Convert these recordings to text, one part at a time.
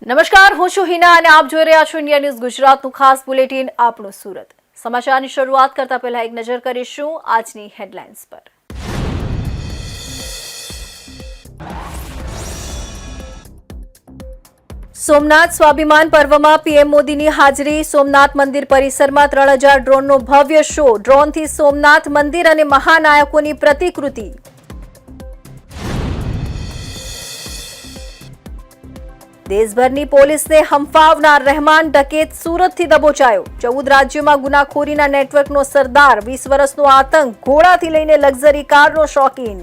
નમસ્કાર, હું છું હિના અને આપ જોઈ રહ્યા છો ઇન્ડિયા ન્યૂઝ ગુજરાતનું ખાસ બુલેટિન આપણું સુરત. સમાચારની શરૂઆત કરતા પહેલા એક નજર કરીશું આજની હેડલાઇન્સ પર. સોમનાથ સ્વાભિમાન પર્વમાં પીએમ મોદીની હાજરી. સોમનાથ મંદિર પરિસરમાં 3000 ડ્રોનનો ભવ્ય શો. ડ્રોનથી સોમનાથ મંદિર અને મહાનાયકોની પ્રતિકૃતિ. દેશભરની પોલીસને હંફાવનાર રહેમાન ડકેત સુરતથી દબોચાયો. 14 રાજ્યોમાં ગુનાખોરીના નેટવર્કનો સરદાર. 20 વર્ષનો આતંક. ઘોડાથી લઈને લક્ઝરી કારનો શોખીન.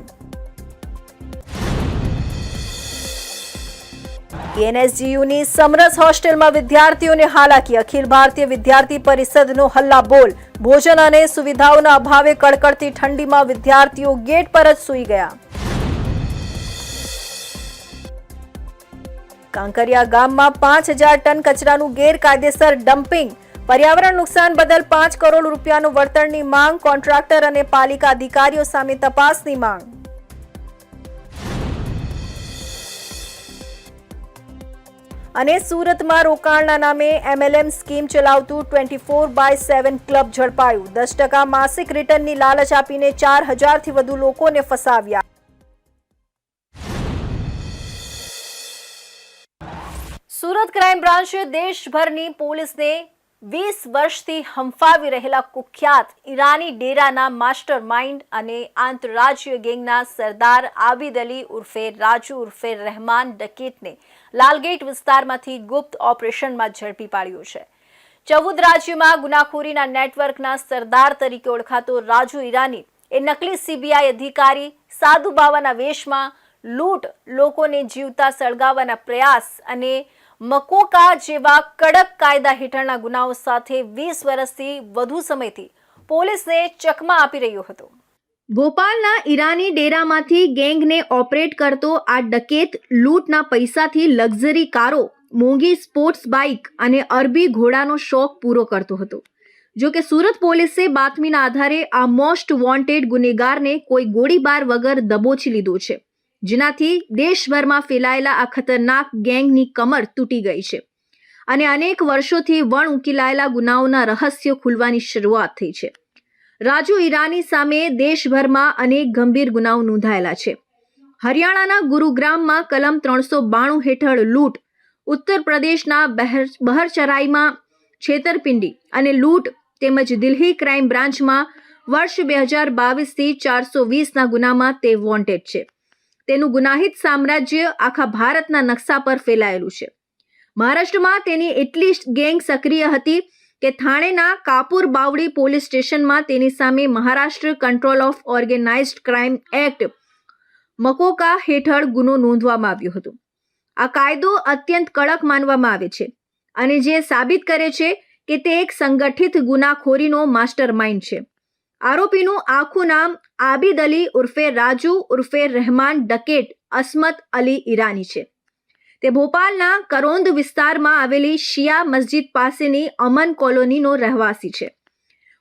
એનએસજીયુની સમરસ હોસ્ટેલમાં વિદ્યાર્થીઓને હાલાકી. અખિલ ભારતીય વિદ્યાર્થી પરિષદનો હલ્લાબોલ. ભોજન અને સુવિધાઓના અભાવે કડકડતી ઠંડીમાં વિદ્યાર્થીઓ ગેટ પર જ સૂઈ ગયા. કાંકરિયા ગામમાં 5000 ટન કચરાનું ગેરકાયદેસર ડમ્પિંગ. પર્યાવરણ નુકસાન બદલ 5 કરોડ રૂપિયાનું વળતરની માંગ. કોન્ટ્રાક્ટર અને પાલિકા અધિકારીઓ સામે તપાસની માંગ. અને સુરતમાં રોકાણના નામે એમએલએમ સ્કીમ ચલાવતું 24/7 ક્લબ ઝડપાયું. 10% માસિક રિટર્નની લાલચ આપીને 4000થી વધુ લોકોને ફસાવ્યા. સુરત ક્રાઇમ બ્રાન્ચે દેશભરની પોલીસને 20 વર્ષથી હંફાવી રહેલા કુખ્યાત ઈરાની ડેરાના માસ્ટર માઇન્ડ અને આંતરરાજ્ય ગેંગના સરદાર આબિદ અલી ઉર્ફે રાજુ ઉર્ફે રહેમાન ડકેતને લાલગેટ વિસ્તારમાંથી ગુપ્ત ઓપરેશનમાં ઝડપી પાડ્યો છે. 14 રાજ્યોમાં ગુનાખોરીના નેટવર્કના સરદાર તરીકે ઓળખાતો રાજુ ઈરાની એ નકલી સીબીઆઈ અધિકારી સાધુ બાવાના વેશમાં લૂંટ, લોકોને જીવતા સળગાવવાના પ્રયાસ અને મકોકા જેવા કડક કાયદા હેઠળના ગુનાઓ સાથે 20 વર્ષથી વધુ સમયથી પોલીસને ચકમા આપી રહ્યો હતો. ભોપાલના ઈરાની ડેરામાંથી ગેંગને ઓપરેટ કરતો આ ડકેત લૂંટના પૈસાથી લક્ઝરી કારો, મોંઘી સ્પોર્ટ્સ બાઇક અને અરબી ઘોડાનો શોખ પૂરો કરતો હતો. જો કે સુરત પોલીસે બાતમીના આધારે આ મોસ્ટ વોન્ટેડ ગુનેગારને કોઈ ગોળીબાર વગર દબોચી લીધો છે, જેનાથી દેશભરમાં ફેલાયેલા આ ખતરનાક ગેંગની કમર તૂટી ગઈ છે અને અનેક વર્ષોથી વણ ઉકેલાયેલા ગુનાઓના રહસ્યો ખુલવાની શરૂઆત થઈ છે. રાજુ ઈરાની સામે દેશભરમાં અનેક ગંભીર ગુનાઓ નોંધાયેલા છે. હરિયાણાના ગુરુગ્રામમાં કલમ 392 હેઠળ લૂંટ, ઉત્તર પ્રદેશના બહરચરાઈમાં છેતરપિંડી અને લૂંટ તેમજ દિલ્હી ક્રાઇમ બ્રાન્ચમાં વર્ષ 2022થી 420ના ગુનામાં તે વોન્ટેડ છે. તેનું ગુનાહિત સામ્રાજ્ય આખા ભારતના નકશા પર ફેલાયેલું છે. મહારાષ્ટ્રમાં તેની એટલી ગેંગ સક્રિય હતી કે થાણેના કાપુર બાવડી પોલીસ સ્ટેશનમાં તેની સામે Maharashtra control of organised crime act MCOCA હેઠળ ગુનો નોંધવામાં આવ્યો હતો. આ કાયદો અત્યંત કડક માનવામાં આવે છે અને જે સાબિત કરે છે કે તે એક સંગઠિત ગુનાખોરીનો માસ્ટર માઇન્ડ છે. આરોપીનું આખું નામ આબિદ અલી ઉર્ફે રાજુ ઉર્ફે રહેમાન ડકેટ અસ્મત અલી ઈરાની છે. તે ભોપાલના કરોંદ વિસ્તારમાં આવેલી શિયા મસ્જિદ પાસેની અમન કોલોનીનો રહેવાસી છે.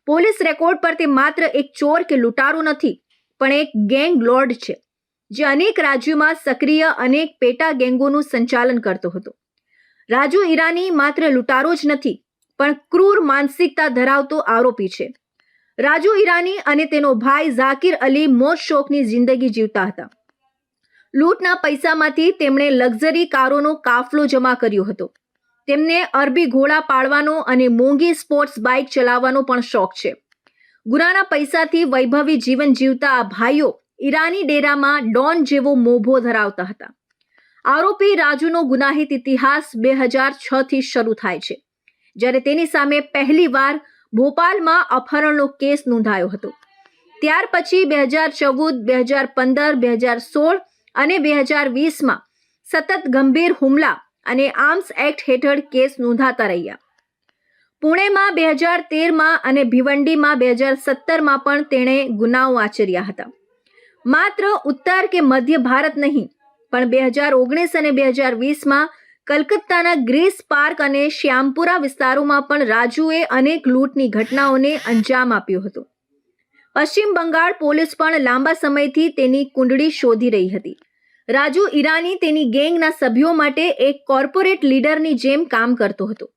પોલીસ રેકોર્ડ પર તે માત્ર એક ચોર કે લૂંટારો નથી, પણ એક ગેંગ લોર્ડ છે, જે અનેક રાજ્યોમાં સક્રિય અનેક પેટા ગેંગોનું સંચાલન કરતો હતો. રાજુ ઈરાની માત્ર લૂંટારો જ નથી, પણ ક્રૂર માનસિકતા ધરાવતો આરોપી છે. રાજુ ઈરાની અને તેનો ભાઈ ઝાકિર અલી મોજ શોખની જિંદગી જીવતા હતા. લૂંટના પૈસામાંથી તેમણે લક્ઝરી કારોનો કાફલો જમા કર્યો હતો. તેમને અરબી ઘોડા પાળવાનો અને મોંઘી સ્પોર્ટ્સ બાઇક ચલાવવાનો પણ શોખ છે. ગુનાના પૈસાથી વૈભવી જીવન જીવતા આ ભાઈઓ ઈરાની ડેરામાં ડોન જેવો મોભો ધરાવતા હતા. આરોપી રાજુનો ગુનાહિત ઇતિહાસ 2006થી શરૂ થાય છે, જ્યારે તેની સામે પહેલીવાર ભોપાલમાં અપહરણનો કેસ નોંધાયો હતો. ત્યાર પછી 2014, 2015, 2016 અને 2020માં સતત ગંભીર હુમલા અને આર્મ્સ એક્ટ હેઠળ કેસ નોંધાતા રહ્યા. પુણેમાં 2013માં અને ભિવંડીમાં 2017માં પણ તેણે ગુનાઓ આચર્યા હતા. માત્ર ઉત્તર કે મધ્ય ભારત નહીં, પણ 2019 અને 2020માં કલકત્તાના ગ્રીસ પાર્ક અને શ્યામપુરા વિસ્તારોમાં પણ રાજુએ અનેક લૂંટની ઘટનાઓને અંજામ આપ્યો હતો. પશ્ચિમ બંગાળ પોલીસ પણ લાંબા સમયથી તેની કુંડળી શોધી રહી હતી. રાજુ ઈરાની તેની ગેંગના સભ્યો માટે એક કોર્પોરેટ લીડરની જેમ કામ કરતો હતો.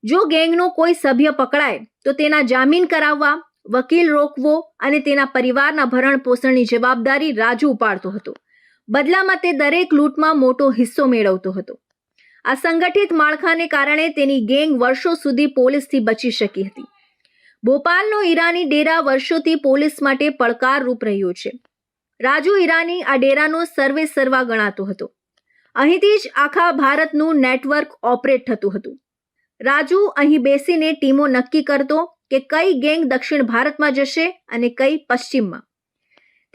જો ગેંગનો કોઈ સભ્ય પકડાય તો તેના જામીન કરાવવા, વકીલ રોકવો અને તેના પરિવારના ભરણ પોષણની જવાબદારી રાજુ ઉપાડતો હતો. બદલામાં તે દરેક લૂંટમાં મોટો હિસ્સો મેળવતો હતો. આ સંગઠિત માળખાને કારણે તેની ગેંગ વર્ષો સુધી પોલીસથી બચી શકી હતી. ભોપાલનો ઈરાની ડેરા વર્ષોથી પોલીસ માટે પડકારરૂપ રહ્યો છે. રાજુ ઈરાની આ ડેરાનો સર્વે સર્વા ગણાતો હતો. અહીંથી જ આખા ભારતનું નેટવર્ક ઓપરેટ થતું હતું. રાજુ અહીં બેસીને ટીમો નક્કી કરતો કે કઈ ગેંગ દક્ષિણ ભારતમાં જશે અને કઈ પશ્ચિમમાં.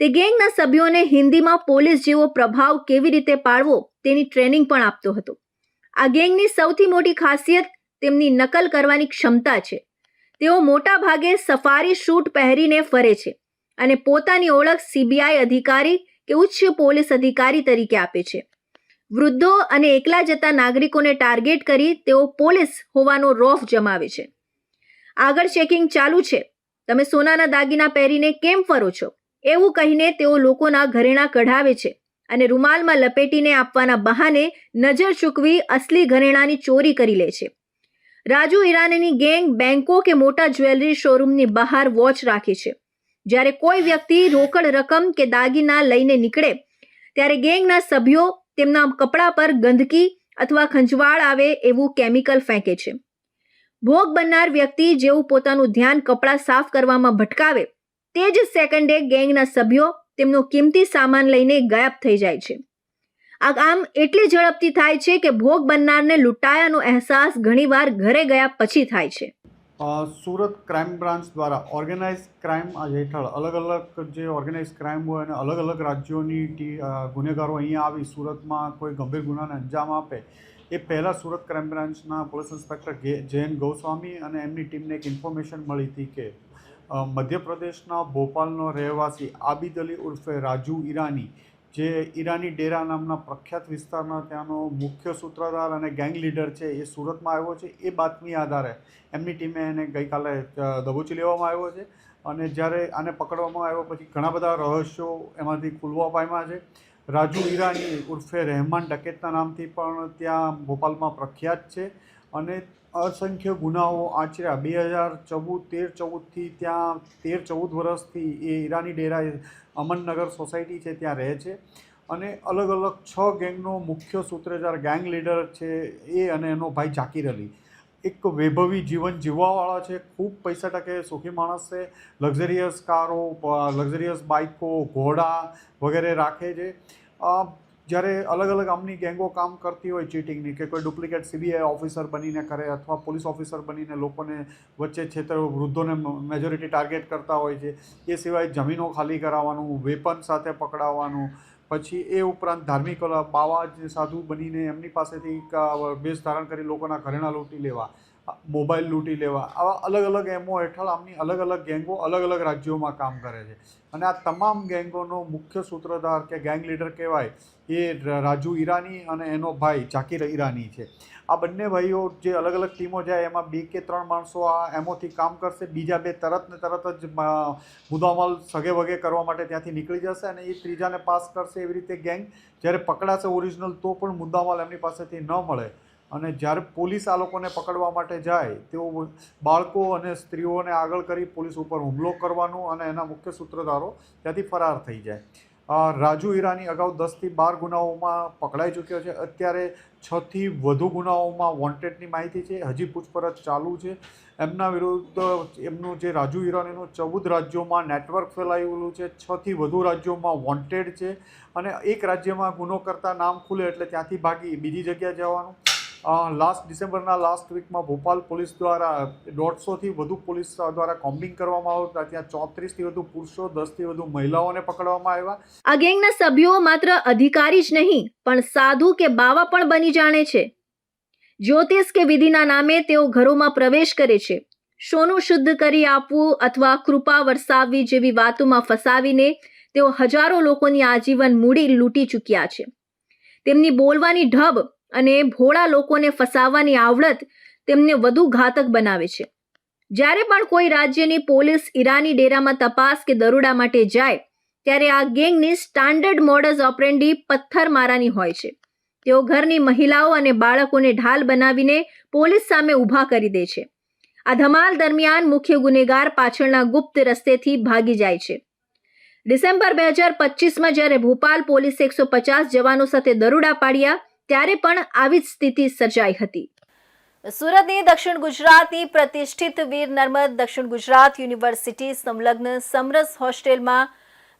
તે ગેંગના સભ્યોને હિન્દીમાં પોલીસ જેવો પ્રભાવ કેવી રીતે પાડવો તેની ટ્રેનિંગ પણ આપતો હતો. આ ગેંગની સૌથી મોટી ખાસિયત તેમની નકલ કરવાની ક્ષમતા છે. તેઓ મોટા ભાગે સફારી શૂટ પહેરીને ફરે છે અને પોતાની ઓળખ સીબીઆઈ અધિકારી કે ઉચ્ચ પોલીસ અધિકારી તરીકે આપે છે. વૃદ્ધો અને એકલા જતા નાગરિકોને ટાર્ગેટ કરી તેઓ પોલીસ હોવાનો રોફ જમાવે છે. આગળ ચેકિંગ ચાલુ છે, તમે સોનાના દાગીના પહેરીને કેમ ફરો છો એવું કહીને તેઓ લોકોના ઘરેણાં કઢાવે છે અને રૂમાલમાં લપેટીને આપવાના બહાને નજર ચૂકવી અસલી ઘરેણાંની ચોરી કરી લે છે. રાજુ ઈરાનીની ગેંગ બેંકો કે મોટા જ્વેલરી શોરૂમની બહાર વોચ રાખે છે. જ્યારે કોઈ વ્યક્તિ રોકડ રકમ કે દાગીના લઈને નીકળે ત્યારે ગેંગના સભ્યો તેમના કપડા પર ગંદકી અથવા ખંજવાળ આવે એવું કેમિકલ ફેંકે છે. ભોગ બનનાર વ્યક્તિ જેવું પોતાનું ધ્યાન કપડાં સાફ કરવામાં ભટકાવે તે જ સેકન્ડે ગેંગના સભ્યો તેમનો કિંમતી સામાન લઈને ગાયબ થઈ જાય છે. આ કામ એટલી ઝડપથી થાય છે કે ભોગ બનનારને લૂંટાયાનો અહેસાસ ઘણીવાર ઘરે ગયા પછી થાય છે. સુરત ક્રાઇમ બ્રાન્ચ દ્વારા ઓર્ગેનાઇઝ ક્રાઇમ હેઠળ અલગ અલગ જે ઓર્ગેનાઇઝ ક્રાઇમ હોય અને અલગ અલગ રાજ્યોની ગુનેગારો અહીંયા આવી સુરતમાં કોઈ ગંભીર ગુનાને અંજામ આપે એ પહેલાં સુરત ક્રાઇમ બ્રાન્ચના પોલીસ ઇન્સ્પેક્ટર જયંત ગોસ્વામી અને એમની ટીમને એક ઇન્ફોર્મેશન મળી હતી કે મધ્યપ્રદેશના ભોપાલનો રહેવાસી આબિદ અલી ઉર્ફે રાજુ ઈરાની જે ઈરાની ડેરા નામના પ્રખ્યાત વિસ્તારના ત્યાંનો મુખ્ય સૂત્રધાર અને ગેંગ લીડર છે એ સુરતમાં આવ્યો છે. એ બાતમી આધારે એમની ટીમે એને ગઈકાલે દબોચી લેવામાં આવ્યો છે અને જ્યારે આને પકડવામાં આવ્યો પછી ઘણા બધા રહસ્યો એમાંથી ખુલવા પામ્યા છે. રાજુ ઈરાની ઉર્ફે રહેમાન ડકેતના નામથી પણ ત્યાં ભોપાલમાં પ્રખ્યાત છે અને અસંખ્ય ગુનાઓ આચર્યા. 2013-14થી ત્યાં 13-14 વર્ષથી એ ઈરાની ડેરા અમનનગર સોસાયટી છે ત્યાં રહે છે અને અલગ અલગ 6 ગેંગનો મુખ્ય સૂત્રધાર ગેંગ લીડર છે એ અને એનો ભાઈ જાકીર અલી. એક વૈભવી જીવન જીવવાવાળા છે, ખૂબ પૈસા ટકે સુખી માણસ છે, લક્ઝરિયસ કારો, લક્ઝરિયસ બાઇકો, ઘોડા વગેરે રાખે છે. જ્યારે અલગ અલગ આમની ગેંગો કામ કરતી હોય ચીટિંગની કે કોઈ ડુપ્લિકેટ સીબીઆઈ ઓફિસર બનીને કરે અથવા પોલીસ ઓફિસર બનીને લોકોને વચ્ચે છેતર વૃદ્ધોને મેજોરિટી ટાર્ગેટ કરતા હોય છે. એ સિવાય જમીનો ખાલી કરાવવાનું, વેપન સાથે પકડાવવાનું, પછી એ ઉપરાંત ધાર્મિક બાવા સાધુ બનીને એમની પાસેથી વેશ ધારણ કરી લોકોના ઘરેણાં લૂંટી લેવા, મોબાઈલ લૂંટી લેવા, આવા અલગ અલગ એમઓ હેઠળ આમની અલગ અલગ ગેંગો અલગ અલગ રાજ્યોમાં કામ કરે છે. અને આ તમામ ગેંગોનો મુખ્ય સૂત્રધાર કે ગેંગ લીડર કહેવાય એ રાજુ ઈરાની અને એનો ભાઈ જાકીર ઈરાની છે. આ બંને ભાઈઓ જે અલગ અલગ ટીમો જાય એમાં 2 કે 3 માણસો આ એમોથી કામ કરશે, બીજા 2 તરત જ મુદ્દામાલ સગે વગે કરવા માટે ત્યાંથી નીકળી જશે અને એ ત્રીજાને પાસ કરશે. એવી રીતે ગેંગ જ્યારે પકડાશે ઓરિજિનલ તો પણ મુદ્દામાલ એમની પાસેથી ન મળે અને જ્યારે પોલીસ આ લોકોને પકડવા માટે જાય તેઓ બાળકો અને સ્ત્રીઓને આગળ કરી પોલીસ ઉપર હુમલો કરવાનું અને એના મુખ્ય સૂત્રધારો ત્યાંથી ફરાર થઈ જાય. રાજુ ઈરાની અગાઉ 10થી 12 ગુનાઓમાં પકડાઈ ચૂક્યો છે. અત્યારે 6થી વધુ ગુનાઓમાં વોન્ટેડની માહિતી છે. હજી પૂછપરછ ચાલુ છે. એમના વિરુદ્ધ એમનું જે રાજુ ઈરાનીનું 14 રાજ્યોમાં નેટવર્ક ફેલાયેલું છે, 6થી વધુ રાજ્યોમાં વોન્ટેડ છે અને એક રાજ્યમાં ગુનો કરતાં નામ ખુલે એટલે ત્યાંથી ભાગી બીજી જગ્યાએ જવાનું. ડિસેમ્બરના લાસ્ટ વીકમાં ભોપાલ પોલીસ દ્વારા 150થી વધુ પોલીસ દ્વારા કોમ્બિંગ કરવામાં આવ્યું. ત્યાં 34થી વધુ પુરુષો, 10થી વધુ મહિલાઓને પકડવામાં આવ્યા. આ ગેંગના સભ્યો માત્ર અધિકારી જ નહીં પણ સાધુ કે બાવા પણ બની જાણે છે. જ્યોતિષ કે વિધિના નામે તેઓ ઘરોમાં પ્રવેશ કરે છે. સોનું શુદ્ધ કરી આપવું અથવા કૃપા વરસાવવી જેવી વાતોમાં ફસાવીને તેઓ હજારો લોકોની આજીવન મૂડી લૂંટી ચૂક્યા છે. તેમની બોલવાની ઢબ અને ભોળા લોકોને ફસાવવાની આવડત તેમને વધુ ઘાતક બનાવે છે. જ્યારે પણ કોઈ રાજ્યની પોલીસ ઈરાની ડેરામાં તપાસ કે દરોડા માટે જાય ત્યારે આ ગેંગની સ્ટાન્ડર્ડ મોડસ ઓપરેન્ડી પથ્થરમારાની હોય છે. તેઓ ઘરની મહિલાઓ અને બાળકોને ઢાલ બનાવીને પોલીસ સામે ઊભા કરી દે છે. આ ધમાલ દરમિયાન મુખ્ય ગુનેગાર પાછળના ગુપ્ત રસ્તેથી ભાગી જાય છે. ડિસેમ્બર 2025માં જ્યારે ભોપાલ પોલીસે 150 જવાનો સાથે દરોડા પાડ્યા ત્યારે પણ આવી જ સ્થિતિ સર્જાઈ હતી. સુરતની દક્ષિણ ગુજરાતની પ્રતિષ્ઠિત વીર નર્મદ દક્ષિણ ગુજરાત યુનિવર્સિટી સંલગ્ન સમરસ હોસ્ટેલમાં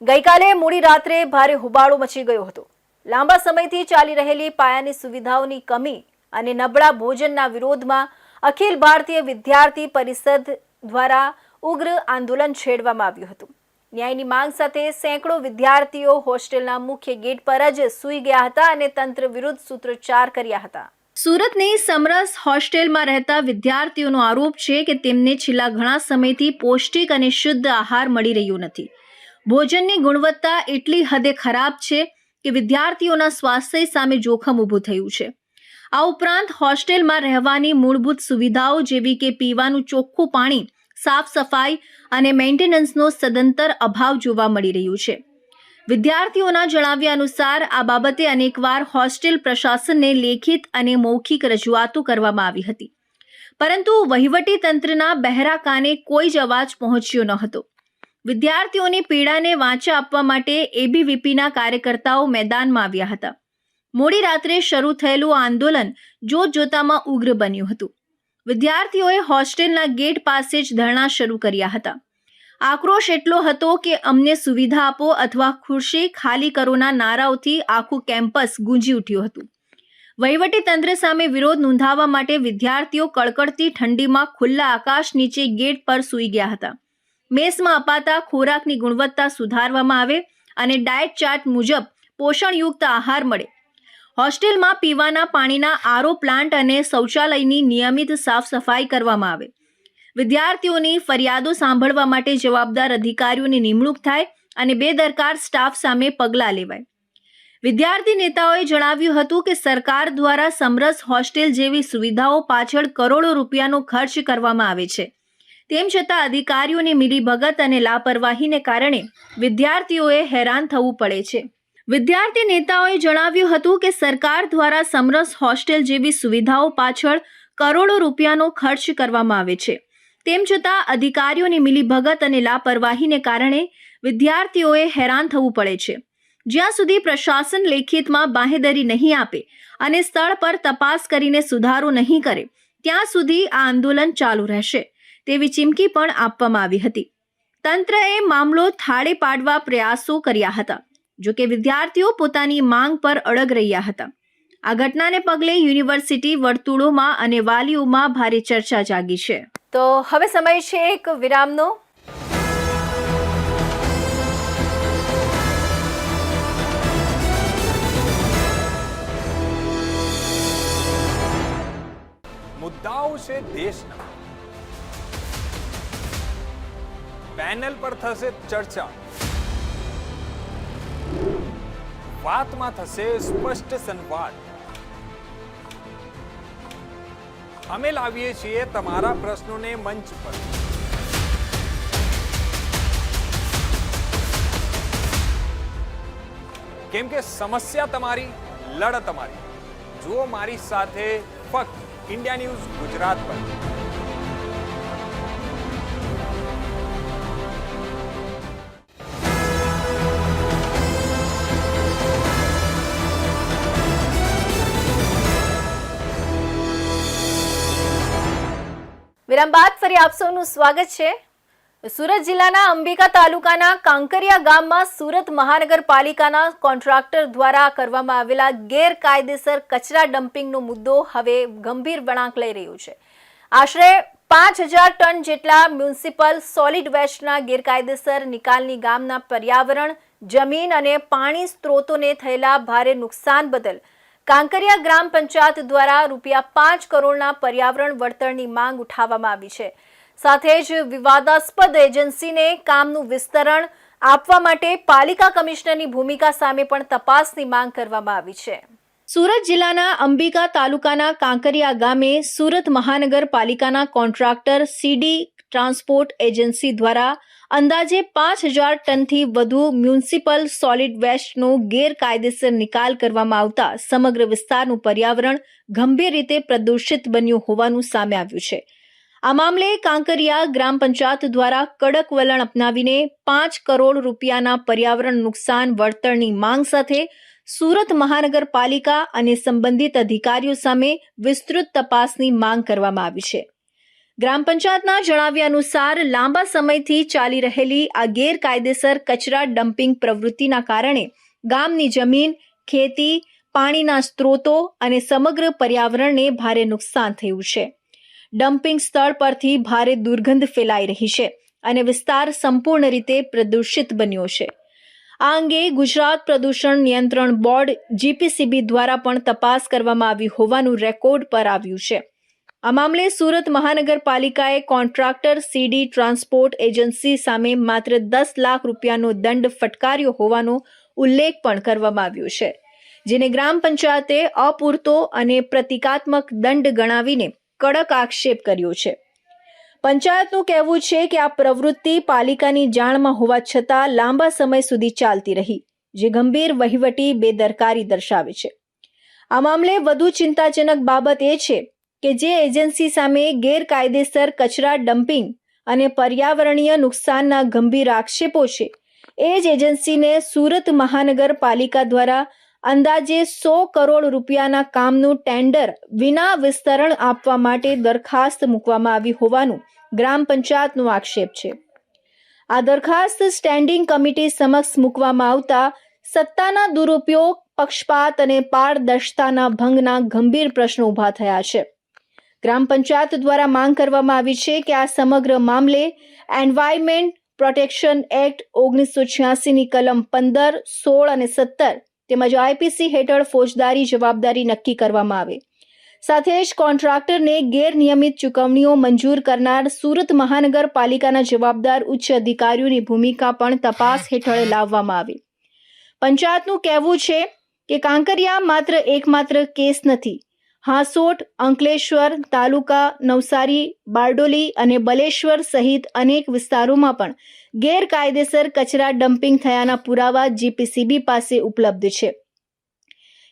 ગઈકાલે મોડી રાત્રે ભારે હોબાળો મચી ગયો હતો. લાંબા સમયથી ચાલી રહેલી પાયાની સુવિધાઓની કમી અને નબળા ભોજનના વિરોધમાં અખિલ ભારતીય વિદ્યાર્થી પરિષદ દ્વારા ઉગ્ર આંદોલન છેડવામાં આવ્યું હતું. ન્યાયની માંગ સાથે સેંકડો વિદ્યાર્થીઓ હોસ્ટેલના મુખ્ય ગેટ પર જ સૂઈ ગયા હતા અને તંત્ર વિરુદ્ધ સૂત્રોચ્ચાર કર્યા હતા. સુરતની સમરસ હોસ્ટેલમાં રહેતા વિદ્યાર્થીઓનો આરોપ છે કે તેમને છેલ્લા ઘણા સમયથી પૌષ્ટિક અને શુદ્ધ આહાર મળી રહ્યો નથી. ભોજનની ગુણવત્તા એટલી હદે ખરાબ છે કે વિદ્યાર્થીઓના સ્વાસ્થ્ય સામે જોખમ ઊભું થયું છે. આ ઉપરાંત હોસ્ટેલમાં રહેવાની મૂળભૂત સુવિધાઓ જેવી કે પીવાનું ચોખ્ખું પાણી, સાફ સફાઈ અને મેન્ટેનન્સનો સદંતર અભાવ જોવા મળી રહ્યું છે. વિદ્યાર્થીઓના જણાવ્યા અનુસાર આ બાબતે અનેકવાર હોસ્ટેલ પ્રશાસનને લેખિત અને મૌખિક રજૂઆતો કરવામાં આવી હતી, પરંતુ વહીવટી તંત્રના બહેરા કાને કોઈ જ અવાજ પહોંચ્યો ન હતો. વિદ્યાર્થીઓની પીડાને વાચા આપવા માટે એબીવીપીના કાર્યકર્તાઓ મેદાનમાં આવ્યા હતા. મોડી રાત્રે શરૂ થયેલું આંદોલન જોતજોતામાં ઉગ્ર બન્યું હતું. વિદ્યાર્થીઓએ હોસ્ટેલના ગેટ પાસે જ ધરણા શરૂ કર્યા હતા. આક્રોશ એટલો હતો કે અમને સુવિધા આપો અથવા ખુરશી ખાલી કરોના નારાઓથી આખું કેમ્પસ ગુંજી ઉઠ્યું હતું. વહીવટી તંત્ર સામે વિરોધ નોંધાવવા માટે વિદ્યાર્થીઓ કડકડતી ઠંડીમાં ખુલ્લા આકાશ નીચે ગેટ પર સૂઈ ગયા હતા. મેસમાં અપાતા ખોરાકની ગુણવત્તા સુધારવામાં આવે અને ડાયટ ચાર્ટ મુજબ પોષણયુક્ત આહાર મળે. હોસ્ટેલમાં પીવાના પાણીના આરઓ પ્લાન્ટ અને શૌચાલયની નિયમિત સાફ સફાઈ કરવામાં આવે. વિદ્યાર્થીઓની ફરિયાદો સાંભળવા માટે જવાબદાર અધિકારીઓની નિમણૂક થાય અને બેદરકાર સ્ટાફ સામે પગલાં લેવાય. વિદ્યાર્થી નેતાઓએ જણાવ્યું હતું કે સરકાર દ્વારા સમરસ હોસ્ટેલ જેવી સુવિધાઓ પાછળ કરોડો રૂપિયાનો ખર્ચ કરવામાં આવે છે. તેમ છતાં અધિકારીઓની મિલીભગત અને લાપરવાહીને કારણે વિદ્યાર્થીઓએ હેરાન થવું પડે છે. વિદ્યાર્થી નેતાઓએ જણાવ્યું હતું કે સરકાર દ્વારા સમરસ હોસ્ટેલ જેવી સુવિધાઓ પાછળ કરોડો રૂપિયાનો ખર્ચ કરવામાં આવે છે. તેમ છતાં અધિકારીઓની મિલીભગત અને લાપરવાહીને કારણે વિદ્યાર્થીઓએ હેરાન થવું પડે છે. જ્યાં સુધી પ્રશાસન લેખિતમાં બાંહેધરી નહીં આપે અને સ્થળ પર તપાસ કરીને સુધારો નહીં કરે ત્યાં સુધી આ આંદોલન ચાલુ રહેશે તેવી ચીમકી પણ આપવામાં આવી હતી. તંત્રએ મામલો થાળે પાડવા પ્રયાસો કર્યા હતા, જોકે વિદ્યાર્થીઓ પોતાની માંગ પર અડગ રહ્યા હતા. આ ઘટનાને પગલે યુનિવર્સિટી વર્તુળોમાં અને વાલીઓમાં ભારે ચર્ચા જાગી છે. તો હવે સમય છે એક વિરામનો. મુદ્દાઓ છે દેશના, પેનલ પર થશે ચર્ચા, વાતમાં થશે સ્પષ્ટ સંવાદ. અમે લાવીએ છીએ તમારા પ્રશ્નોને મંચ પર. કેમ કે સમસ્યા તમારી, લડત તમારી. જુઓ મારી સાથે ફક્ત ઇન્ડિયા ન્યૂઝ ગુજરાત પર. વિરામ બાદ ફરી આપ સૌનું સ્વાગત છે. સુરત જિલ્લાના અંબિકા તાલુકાના કાંકરિયા ગામમાં સુરત મહાનગરપાલિકાના કોન્ટ્રાક્ટર દ્વારા કરવામાં આવેલા ગેરકાયદેસર કચરા ડમ્પિંગનો મુદ્દો હવે ગંભીર વળાંક લઈ રહ્યો છે. આશરે 5000 ટન જેટલા મ્યુનિસિપલ સોલિડ વેસ્ટના ગેરકાયદેસર નિકાલની ગામના પર્યાવરણ, જમીન અને પાણી સ્ત્રોતોને થયેલા ભારે નુકસાન બદલ કાંકરિયા ગ્રામ પંચાયત દ્વારા ₹5 કરોડના પર્યાવરણ વળતરની માંગ ઉઠાવવામાં આવી છે. સાથે જ વિવાદાસ્પદ એજન્સીને કામનું વિસ્તરણ આપવા માટે પાલિકા કમિશનરની ભૂમિકા સામે પણ તપાસની માંગ કરવામાં આવી છે. સુરત જિલ્લાના અંબિકા તાલુકાના કાંકરિયા ગામે સુરત મહાનગરપાલિકાના કોન્ટ્રાક્ટર CD ટ્રાન્સપોર્ટ એજન્સી દ્વારા અંદાજે 5,000 ટનથી વધુ મ્યુનિસિપલ સોલિડ વેસ્ટનો ગેરકાયદેસર નિકાલ કરવામાં આવતા સમગ્ર વિસ્તારનું પર્યાવરણ ગંભીર રીતે પ્રદૂષિત બન્યું હોવાનું સામે આવ્યું છે. આ મામલે કાંકરિયા ગ્રામ પંચાયત દ્વારા કડક વલણ અપનાવીને 5 કરોડ રૂપિયાના પર્યાવરણ નુકસાન વળતરની માંગ સાથે સુરત મહાનગરપાલિકા અને સંબંધિત અધિકારીઓ સામે વિસ્તૃત તપાસની માંગ કરવામાં આવી છે. ગ્રામ પંચાયતના જણાવ્યા અનુસાર લાંબા સમયથી ચાલી રહેલી આ ગેરકાયદેસર કચરા ડમ્પિંગ પ્રવૃત્તિના કારણે ગામની જમીન, ખેતી, પાણીના સ્ત્રોતો અને સમગ્ર પર્યાવરણને ભારે નુકસાન થયું છે. ડમ્પિંગ સ્થળ પરથી ભારે દુર્ગંધ ફેલાઈ રહી છે અને વિસ્તાર સંપૂર્ણ રીતે પ્રદૂષિત બન્યો છે. આ અંગે ગુજરાત પ્રદૂષણ નિયંત્રણ બોર્ડ જીપીસીબી દ્વારા પણ તપાસ કરવામાં આવી હોવાનું રેકોર્ડ પર આવ્યું છે. આ મામલે સુરત મહાનગરપાલિકાએ કોન્ટ્રાક્ટર સીડી ટ્રાન્સપોર્ટ એજન્સી સામે માત્ર 10 લાખ રૂપિયાનો દંડ ફટકાર્યો હોવાનો ઉલ્લેખ પણ કરવામાં આવ્યો છે, જેને ગ્રામ પંચાયતે અપૂરતો અને પ્રતિકાત્મક દંડ ગણાવીને કડક આક્ષેપ કર્યો છે. પંચાયતનું કહેવું છે કે આ પ્રવૃત્તિ પાલિકાની જાણમાં હોવા છતાં લાંબા સમય સુધી ચાલતી રહી, જે ગંભીર વહીવટી બેદરકારી દર્શાવે છે. આ મામલે વધુ ચિંતાજનક બાબત એ છે કે જે એજન્સી સામે ગેરકાયદેસર કચરા ડમ્પિંગ અને પર્યાવરણીય નુકસાનના ગંભીર આક્ષેપો છે, એ જ એજન્સીને સુરત મહાનગરપાલિકા દ્વારા અંદાજે 100 કરોડ રૂપિયાના કામનું ટેન્ડર વિના વિસ્તરણ આપવા માટે દરખાસ્ત મૂકવામાં આવી હોવાનું ગ્રામ પંચાયતનો આક્ષેપ છે. આ દરખાસ્ત સ્ટેન્ડિંગ કમિટી સમક્ષ મૂકવામાં આવતા સત્તાના દુરુપયોગ, પક્ષપાત અને પારદર્શિતાના ભંગના ગંભીર પ્રશ્નો ઊભા થયા છે. ગ્રામ પંચાયત દ્વારા માંગ કરવામાં આવી છે કે આ સમગ્ર મામલે એન્વાયરમેન્ટ પ્રોટેક્શન એક્ટ 1986ની કલમ 15, 16 અને 17 તેમજ આઈપીસી હેઠળ ફોજદારી જવાબદારી નક્કી કરવામાં આવે. સાથે જ કોન્ટ્રાક્ટરને ગેરનિયમિત ચૂકવણીઓ મંજૂર કરનાર સુરત મહાનગરપાલિકાના જવાબદાર ઉચ્ચ અધિકારીઓની ભૂમિકા પણ તપાસ હેઠળ લાવવામાં આવે. પંચાયતનું કહેવું છે કે કાંકરિયા એકમાત્ર કેસ નથી. હાંસોટ, અંકલેશ્વર તાલુકા, નવસારી, બારડોલી અને બલેશ્વર સહિત અનેક વિસ્તારોમાં પણ ગેરકાયદેસર કચરા ડમ્પિંગ થયાના પુરાવા જીપીસીબી પાસે ઉપલબ્ધ છે.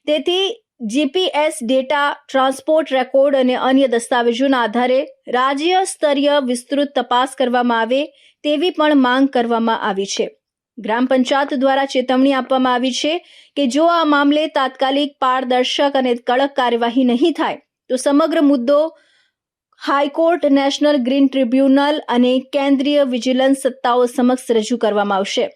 તેથી જીપીએસ ડેટા, ટ્રાન્સપોર્ટ રેકોર્ડ અને અન્ય દસ્તાવેજોના આધારે રાજ્ય સ્તરીય વિસ્તૃત તપાસ કરવામાં આવે તેવી પણ માંગ કરવામાં આવી છે. ગ્રામ પંચાયત દ્વારા ચેતવણી આપવામાં આવી છે કે જો આ મામલે તાત્કાલિક, પારદર્શક અને કડક કાર્યવાહી નહીં થાય તો સમગ્ર મુદ્દો હાઈકોર્ટ, નેશનલ ગ્રીન ટ્રિબ્યુનલ અને કેન્દ્રીય વિજિલન્સ સત્તાઓ સમક્ષ રજૂ કરવામાં આવશે.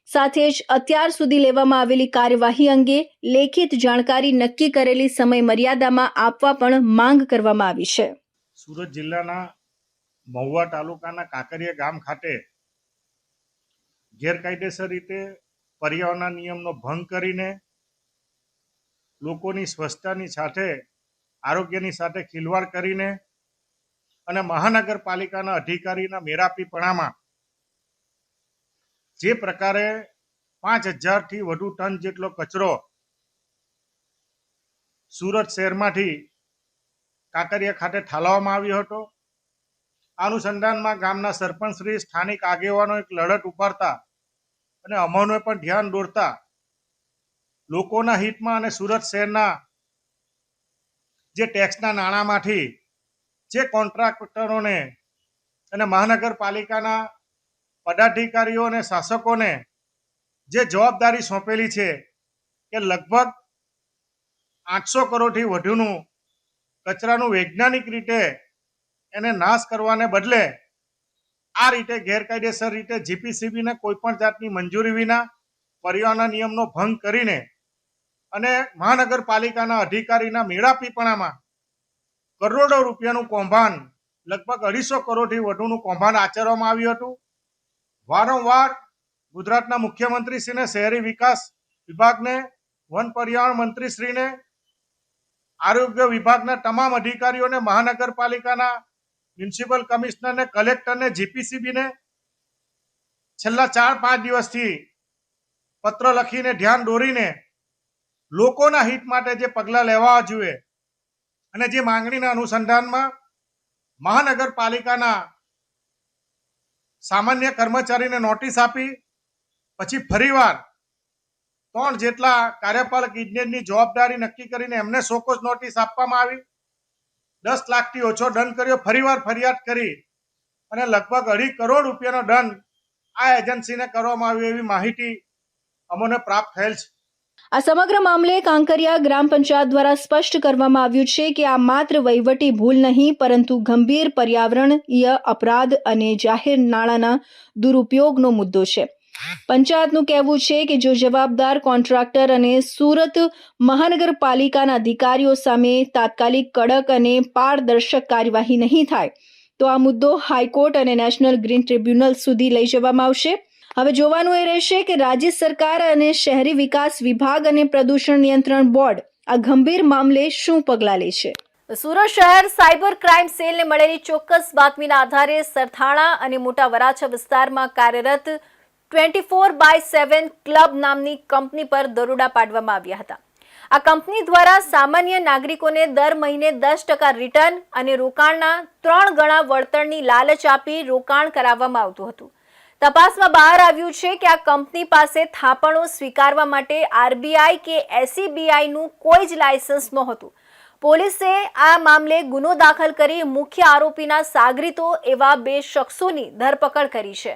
સાથે જ અત્યાર સુધી લેવામાં આવેલી કાર્યવાહી અંગે લેખિત જાણકારી નક્કી કરેલી સમય મર્યાદામાં આપવા પણ માંગ કરવામાં આવી છે. સુરત જિલ્લાના મહુવા તાલુકાના કાંકરિયા ગામ ખાતે ગેરકાયદેસર રીતે પર્યાવરણના નિયમનો ભંગ કરીને લોકોની સ્વચ્છતાની સાથે આરોગ્યની સાથે ખિલવાડ કરીને અને મહાનગરપાલિકાના અધિકારીના મેરાપીપણામાં જે પ્રકારે 5,000થી વધુ ટન જેટલો કચરો સુરત શહેરમાંથી કાંકરિયા ખાતે ઠાલવવામાં આવ્યો હતો. આ અનુસંધાનમાં ગામના સરપંચશ્રી, સ્થાનિક આગેવાનો એક લડત ઉપાડતા અને અમોને પણ ધ્યાન દોરતા લોકોના હિતમાં અને સુરત શહેરના જે ટેક્સના નાણાંમાંથી જે કોન્ટ્રાક્ટરોને અને મહાનગરપાલિકાના પદાધિકારીઓ અને શાસકોને જે જવાબદારી સોંપેલી છે કે લગભગ 800 કરોડથી વધુનું કચરાનું વૈજ્ઞાનિક રીતે એને નાશ કરવાને બદલે આ રીતે ગેરકાયદેસર રીતે જીપીસીબીને કોઈ પણ જાતની મંજૂરી વિના પર્યાવરણના નિયમનો ભંગ કરીને અને મહાનગરપાલિકાના અધિકારીના મેળાપીપણામાં કરોડો રૂપિયાનું કૌભાંડ, લગભગ 250 કરોડથી વધુનું કૌભાંડ આચરવામાં આવ્યું હતું. વારંવાર ગુજરાતના મુખ્યમંત્રીશ્રીને, શહેરી વિકાસ વિભાગને, વન પર્યાવરણ મંત્રીશ્રીને, આરોગ્ય વિભાગના તમામ અધિકારીઓને, મહાનગરપાલિકાના મ્યુનિસિપલ કમિશનરને, કલેક્ટરને, જીપીસીબીને છેલ્લા 4-5 દિવસથી પત્ર લખીને ધ્યાન દોરીને લોકોના હિત માટે જે પગલાં લેવા જોઈએ અને જે માંગણીના અનુસંધાનમાં મહાનગરપાલિકાના સામાન્ય કર્મચારીને નોટિસ આપી, પછી ફરીવાર 3 જેટલા કાર્યપાલક ઇજનેરની જવાબદારી નક્કી કરીને એમને શોકોઝ નોટિસ આપવામાં આવી, 10 લાખથી ઓછો દંડ કર્યો, ફરીવાર ફરિયાદ કરી અને લગભગ 2.5 કરોડ રૂપિયાનો દંડ આ એજન્સીને કરવામાં આવ્યો એવી માહિતી અમને પ્રાપ્ત થયેલ છે. આ સમગ્ર મામલે કાંકરિયા ગ્રામ પંચાયત દ્વારા સ્પષ્ટ કરવામાં આવ્યું છે કે આ માત્ર વહીવટી ભૂલ નહીં પરંતુ ગંભીર પર્યાવરણીય અપરાધ અને જાહેર નાણાંના દુરુપયોગનો મુદ્દો છે. પંચાયતનું કહેવું છે કે જો જવાબદાર કોન્ટ્રાક્ટર અને સુરત મહાનગરપાલિકાના અધિકારીઓ સામે તાત્કાલિક કડક અને પારદર્શક કાર્યવાહી નહીં થાય તો આ મુદ્દો હાઈકોર્ટ અને નેશનલ ગ્રીન ટ્રિબ્યુનલ સુધી લઈ જવામાં આવશે. હવે જોવાનું એ રહેશે કે રાજ્ય સરકાર અને શહેરી વિકાસ વિભાગ અને પ્રદૂષણ નિયંત્રણ બોર્ડ આ ગંભીર મામલે શું પગલાં લે છે. સુરત શહેર સાયબર ક્રાઇમ સેલને મળેલી ચોક્કસ બાતમીના આધારે સરથાણા અને મોટા વરાછા વિસ્તારમાં કાર્યરત 24/7 ક્લબ નામની કંપની પર દરોડા પાડવામાં આવ્યા હતા. આ કંપની દ્વારા સામાન્ય નાગરિકોને દર મહિને 10% રિટર્ન અને રોકાણના 3 ગણા વળતરની લાલચ આપી રોકાણ કરાવવામાં આવતું હતું. તપાસમાં બહાર આવ્યું છે કે આ કંપની પાસે થાપણો સ્વીકારવા માટે આરબીઆઈ કે એસઈબીઆઈનું કોઈ જ લાયસન્સ નહોતું. પોલીસે આ મામલે ગુનો દાખલ કરી મુખ્ય આરોપીના સાગરીતો એવા 2 શખ્સોની ધરપકડ કરી છે.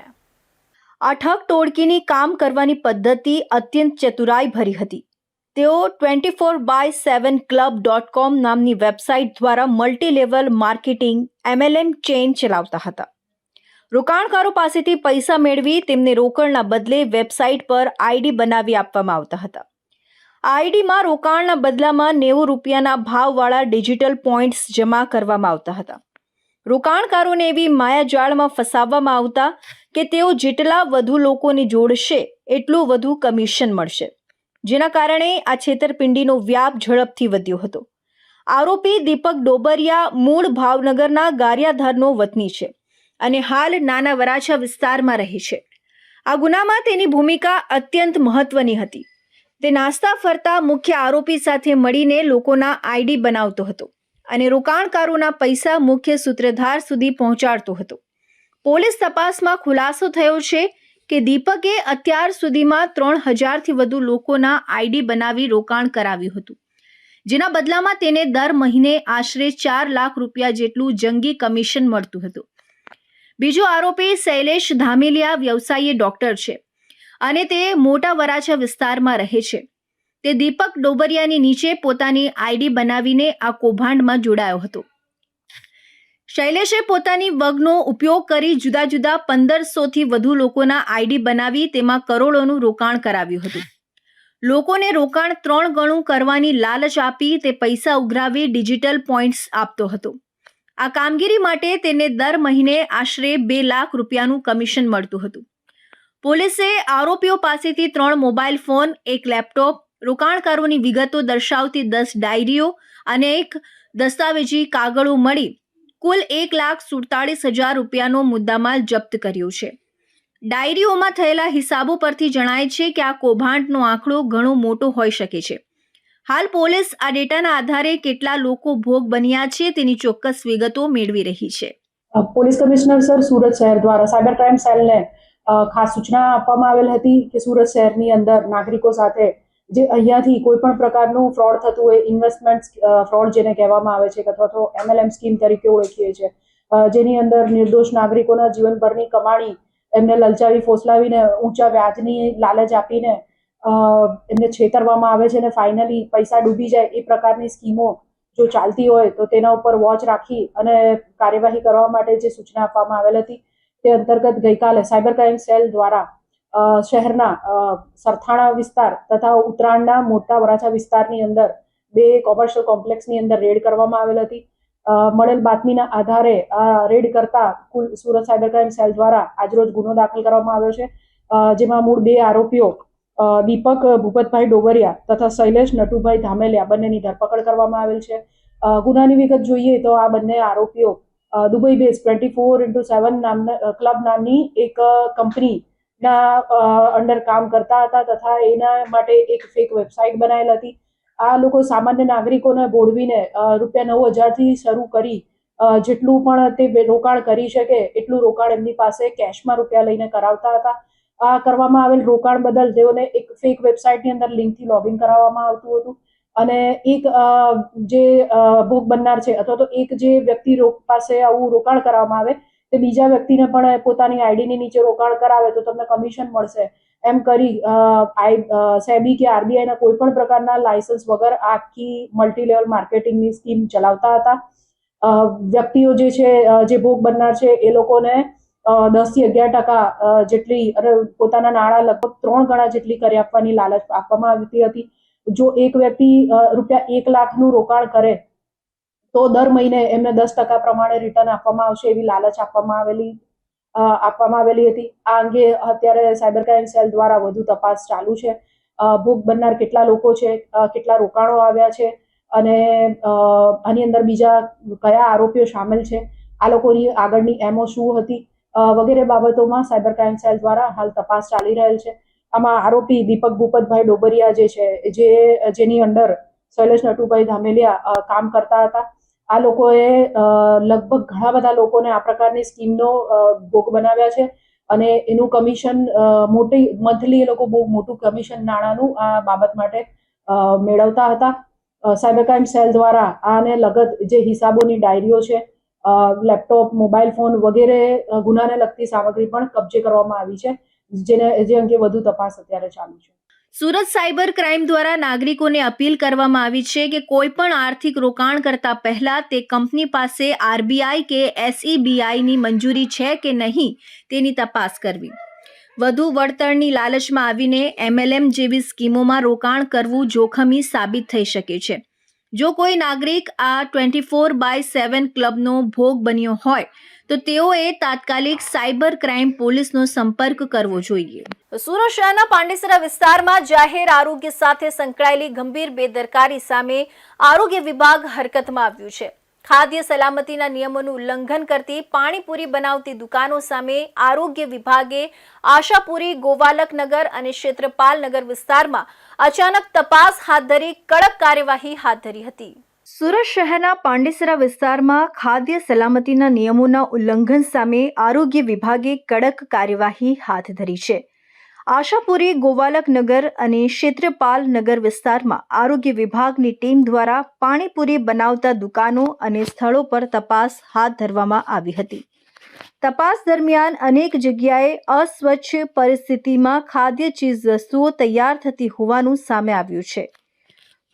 આ ઠગ ટોળકીની કામ કરવાની પદ્ધતિ અત્યંત ચતુરાઈ ભરી હતી. તેઓ 24/7club.com નામની વેબસાઇટ દ્વારા multi level marketing MLM chain ચલાવતા હતા. રોકાણકારો પાસેથી પૈસા મેળવી તેમને રોકડના બદલે વેબસાઇટ પર આઈડી બનાવી આપવામાં આવતા હતા. આઈડીમાં રોકાણના બદલામાં 90 રૂપિયાના ભાવવાળા ડિજિટલ પોઈન્ટ્સ જમા કરવામાં આવતા હતા. રોકાણકારોને એવી માયાજાળમાં ફસાવવામાં આવતા કે તેઓ જેટલા વધુ લોકોને જોડશે એટલું વધુ કમિશન મળશે, જેના કારણે આ છેતરપિંડીનો વ્યાપ ઝડપથી વધ્યો હતો. આરોપી દીપક ડોબરિયા મૂળ ભાવનગરના ગારિયાધારનો વતની છે અને હાલ નાના વરાછા વિસ્તારમાં રહે છે. આ ગુનામાં તેની ભૂમિકા અત્યંત મહત્વની હતી. તે નાસ્તા ફરતા મુખ્ય આરોપી સાથે મળીને લોકોના આઈડી બનાવતો હતો અને રોકાણકારોના પૈસા મુખ્ય સૂત્રધાર સુધી પહોંચાડતો હતો. પોલીસ તપાસમાં ખુલાસો થયો છે કે દીપકે અત્યાર સુધીમાં 3000થી વધુ લોકોના આઈડી બનાવી રોકાણ કરાવ્યું હતું, જેના બદલામાં તેને દર મહિને આશરે 4 લાખ રૂપિયા જેટલું જંગી કમિશન મળતું હતું. બીજો આરોપી શૈલેષ ધામેલિયા વ્યવસાયી ડોક્ટર છે અને તે મોટા વરાછા વિસ્તારમાં રહે છે. તે દીપક ડોબરિયાની નીચે પોતાની આઈડી બનાવીને આ કૌભાંડમાં જોડાયો હતો. શૈલેષે પોતાની વગનો ઉપયોગ કરી જુદા જુદા 1500થી વધુ લોકોના આઈડી બનાવી તેમાં કરોડોનું રોકાણ કરાવ્યું હતું. લોકોને રોકાણ 3 ગણું કરવાની લાલચ આપી તે પૈસા ઉઘરાવી ડિજિટલ પોઈન્ટ્સ આપતો હતો. આ કામગીરી માટે તેને દર મહિને આશરે 2 લાખ રૂપિયાનું કમિશન મળતું હતું. પોલીસે આરોપીઓ પાસેથી 3 મોબાઈલ ફોન, 1 લેપટોપ, રોકાણકારોની વિગતો દર્શાવતી 10 ડાયરીઓ અને 1 દસ્તાવેજી કાગળો મળી કુલ 1,47,000 રૂપિયાનો મુદ્દામાલ જપ્ત કર્યો છે. ડાયરીઓમાં થયેલા હિસાબો પરથી જણાય છે કે આ કૌભાંડનો આંકડો ઘણો મોટો હોઈ શકે છે. હાલ પોલીસ આ ડેટાના આધારે કેટલા લોકો ભોગ બન્યા છે તેની ચોક્કસ વિગતો મેળવી રહી છે. પોલીસ કમિશનર સર સુરત શહેર દ્વારા સાયબર ક્રાઇમ સેલને ખાસ સૂચના આપવામાં આવેલ હતી કે સુરત શહેરની અંદર નાગરિકો સાથે જે અહીંયાથી કોઈ પણ પ્રકારનું ફ્રોડ થતું હોય, ઇન્વેસ્ટમેન્ટ ફ્રોડ જેને કહેવામાં આવે છે અથવા તો MLM સ્કીમ તરીકે ઓળખીએ છીએ, જેની અંદર નિર્દોષ નાગરિકોના જીવનભરની કમાણી એમને લલચાવી ફોસલાવીને ઊંચા વ્યાજની લાલચ આપીને એમને છેતરવામાં આવે છે અને ફાઇનલી પૈસા ડૂબી જાય એ પ્રકારની સ્કીમો જો ચાલતી હોય તો તેના ઉપર વોચ રાખી અને કાર્યવાહી કરવા માટે જે સૂચના આપવામાં આવેલ હતી તે અંતર્ગત ગઈકાલે સાયબર ક્રાઇમ સેલ દ્વારા શહેરના સરથાણા વિસ્તાર તથા ઉત્તરાયણના મોટા વરાછા વિસ્તારની અંદર 2 કોમર્શિયલ કોમ્પ્લેક્સની અંદર રેડ કરવામાં આવેલ હતી. મળેલ બાતમીના આધારે આ રેડ કરતા કુલ સુરત સાયબર ક્રાઇમ સેલ દ્વારા આજરોજ ગુનો દાખલ કરવામાં આવ્યો છે, જેમાં મૂળ 2 આરોપીઓ દીપક ભૂપતભાઈ ડોબરિયા તથા શૈલેષ નટુભાઈ ધામેલિયા બંનેની ધરપકડ કરવામાં આવેલ છે. ગુનાની વિગત જોઈએ તો આ બંને આરોપીઓ દુબઈ બેઝ 24/7 ક્લબ નામની એક કંપની અંડર કામ કરતા હતા તથા એના માટે એક ફેક વેબસાઇટ બનાવેલ હતી. આ લોકો સામાન્ય નાગરિકોને ભોળવીને ₹9,000થી શરૂ કરી જેટલું પણ તે રોકાણ કરી શકે એટલું રોકાણ એમની પાસે કેશમાં રૂપિયા લઈને કરાવતા હતા. આ કરવામાં આવેલ રોકાણ બદલ તેઓને એક ફેક વેબસાઇટની અંદર લિંકથી લોગિન કરાવવામાં આવતું હતું અને એક જે ભોગ બનનાર છે અથવા તો એક જે વ્યક્તિ પાસે આવું રોકાણ કરવામાં આવે તે બીજા વ્યક્તિને પણ પોતાની આઈડીની નીચે રોકાણ કરાવે તો તમને કમિશન મળશે એમ કરી સેબી કે આરબીઆઈના કોઈ પણ પ્રકારના લાયસન્સ વગર આખી મલ્ટી લેવલ માર્કેટિંગની સ્કીમ ચલાવતા હતા. વ્યક્તિઓ જે છે જે ભોગ બનનાર છે એ લોકોને 10-11% જેટલી અને પોતાના નાણાં લગભગ 3 ગણા જેટલી કરી આપવાની લાલચ આપવામાં આવતી હતી. જો એક વ્યક્તિ રૂપિયા 1 લાખનું રોકાણ કરે તો દર મહિને એમને 10% પ્રમાણે રિટર્ન આપવામાં આવશે એવી લાલચ આપવામાં આવેલી હતી. આ અંગે અત્યારે સાયબર ક્રાઇમ સેલ દ્વારા વધુ તપાસ ચાલુ છે. ભોગ બનનાર કેટલા લોકો છે, કેટલા રોકાણો આવ્યા છે અને આની અંદર બીજા કયા આરોપીઓ સામેલ છે, આ લોકોની આગળની એમઓ શું હતી વગેરે બાબતોમાં સાયબર ક્રાઇમ સેલ દ્વારા હાલ તપાસ ચાલી રહેલ છે. આમાં આરોપી દીપક ભૂપતભાઈ ડોબરિયા જે છે જેની અંડર શૈલેષ નટુભાઈ ધામેલિયા કામ કરતા હતા. આ લોકોએ લગભગ ઘણા બધા લોકોને આ પ્રકારની સ્કીમનો ભોગ બનાવ્યા છે અને એનું કમિશન મોટી મંથલી એ લોકો બહુ મોટું કમિશન નાણાંનું આ બાબત માટે મેળવતા હતા. સાયબર ક્રાઇમ સેલ દ્વારા આને લગત જે હિસાબોની ડાયરીઓ છે, લેપટોપ, મોબાઈલ ફોન વગેરે ગુનાને લગતી સામગ્રી પણ કબજે કરવામાં આવી છે, જે અંગે વધુ તપાસ અત્યારે ચાલુ છે. સુરત સાયબર ક્રાઇમ દ્વારા નાગરિકોને અપીલ કરવામાં આવી છે કે કોઈ પણ આર્થિક રોકાણ કરતા પહેલા તે કંપની પાસે આરબીઆઈ કે એસઈબીઆઈની મંજૂરી છે કે નહીં તેની તપાસ કરવી. વધુ વળતરની લાલચમાં આવીને એમએલએમ જેવી સ્કીમોમાં રોકાણ કરવું જોખમી સાબિત થઈ શકે છે. જો કોઈ નાગરિક આ 24/7 ક્લબનો ભોગ બન્યો હોય તો તેઓએ તાત્કાલિક સાયબર ક્રાઇમ પોલીસનો સંપર્ક કરવો જોઈએ. સુરત શહેરના પાંડેસરા વિસ્તારમાં જાહેર આરોગ્ય સાથે સંકળાયેલી ગંભીર બેદરકારી સામે આરોગ્ય વિભાગ હરકતમાં આવ્યું છે. ખાદ્ય સલામતીના નિયમોનું ઉલ્લંઘન કરતી પાણીપુરી બનાવતી દુકાનો સામે આરોગ્ય વિભાગે આશાપુરી, ગોવાલકનગર અને ક્ષેત્રપાલનગર વિસ્તારમાં અચાનક તપાસ હાથ ધરી કડક કાર્યવાહી હાથ ધરી હતી. સુરત શહેરના પાંડેસરા વિસ્તારમાં ખાદ્ય સલામતીના નિયમોના ઉલ્લંઘન સામે આરોગ્ય વિભાગે કડક કાર્યવાહી હાથ ધરી છે. આશાપુરી, ગોવાલકનગર અને ક્ષેત્રપાલનગર વિસ્તારમાં આરોગ્ય વિભાગની ટીમ દ્વારા પાણીપુરી બનાવતા દુકાનો અને સ્થળો પર તપાસ હાથ ધરવામાં આવી હતી. તપાસ દરમિયાન અનેક જગ્યાએ અસ્વચ્છ પરિસ્થિતિમાં ખાદ્ય ચીજવસ્તુઓ તૈયાર થતી હોવાનું સામે આવ્યું છે.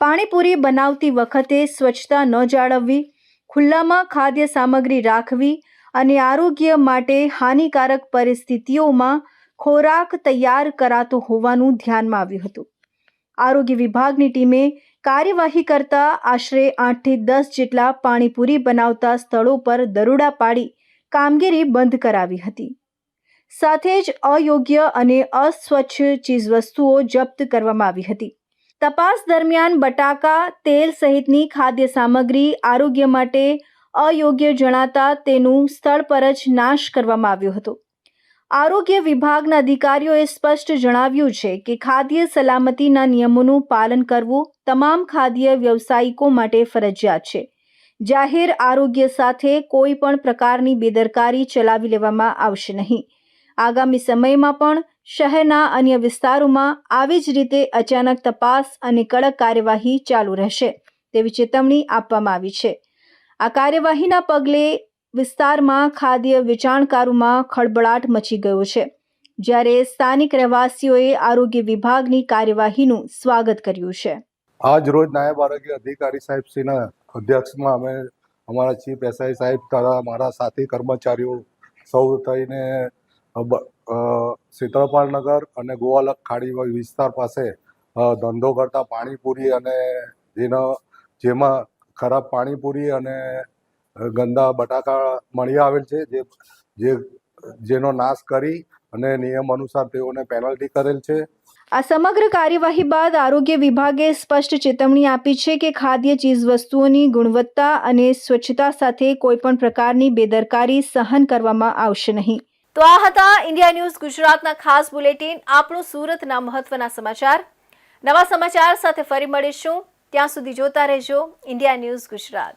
પાણીપુરી બનાવતી વખતે સ્વચ્છતા ન જાળવવી, ખુલ્લામાં ખાદ્ય સામગ્રી રાખવી અને આરોગ્ય માટે હાનિકારક પરિસ્થિતિઓમાં ખોરાક તૈયાર કરાતો હોવાનું ધ્યાનમાં આવ્યું હતું. આરોગ્ય વિભાગની ટીમે કાર્યવાહી કરતા આશરે 8 થી 10 જેટલા પાણીપુરી બનાવતા સ્થળો પર દરોડા પાડી કામગીરી બંધ કરાવી હતી. સાથે જ અયોગ્ય અને અસ્વચ્છ ચીજવસ્તુઓ જપ્ત કરવામાં આવી હતી. તપાસ દરમિયાન બટાકા, તેલ સહિતની ખાદ્ય સામગ્રી આરોગ્ય માટે અયોગ્ય જણાતા તેનું સ્થળ પર જ નાશ કરવામાં આવ્યો હતો. આરોગ્ય વિભાગના અધિકારીઓએ સ્પષ્ટ જણાવ્યું છે કે ખાદ્ય સલામતીના નિયમોનું પાલન કરવું તમામ ખાદ્ય વ્યવસાયિકો માટે ફરજિયાત છે. જાહેર આરોગ્ય સાથે કોઈ પણ પ્રકારની બેદરકારી ચલાવી લેવામાં આવશે નહીં. આગામી સમયમાં પણ શહેરના અન્ય વિસ્તારોમાં આવી જ રીતે અચાનક તપાસ અને કડક કાર્યવાહી ચાલુ રહેશે તેવી ચેતવણી આપવામાં આવી છે. આ કાર્યવાહીના પગલે વિસ્તારમાં ખાદ્ય વેચાણકારોમાં ખળબળાટ મચી ગયો છે, જ્યારે સ્થાનિક રહેવાસીઓએ આરોગ્ય વિભાગની કાર્યવાહીનું સ્વાગત કર્યું છે. આજ રોજ નાયબ આરોગ્ય અધિકારી સાહેબશ્રીના અધ્યક્ષમાં અમે અમારા ચીફ એસઆઈ સાહેબ તથા મારા સાથી કર્મચારીઓ સૌ થઈને ક્ષેત્રપાલનગર અને ગોવાલક ખાડી વિસ્તાર પાસે ધંધો કરતા પાણીપુરી અને જેમાં ખરાબ પાણીપુરી અને ગંદા બટાકા મળી આવેલ છે, જેનો નાશ કરી અને નિયમ અનુસાર તેઓને પેનલ્ટી કરેલ છે. આ સમગ્ર કાર્યવાહી બાદ આરોગ્ય વિભાગે સ્પષ્ટ ચેતવણી આપી છે કે ખાદ્ય ચીજવસ્તુઓની ગુણવત્તા અને સ્વચ્છતા સાથે કોઈપણ પ્રકારની બેદરકારી સહન કરવામાં આવશે નહીં. તો આ હતા ઇન્ડિયા ન્યૂઝ ગુજરાતના ખાસ બુલેટિન. આપણું સુરતના મહત્વના સમાચાર. નવા સમાચાર સાથે ફરી મળીશું. ત્યાં સુધી જોતા રહેજો ઇન્ડિયા ન્યૂઝ ગુજરાત.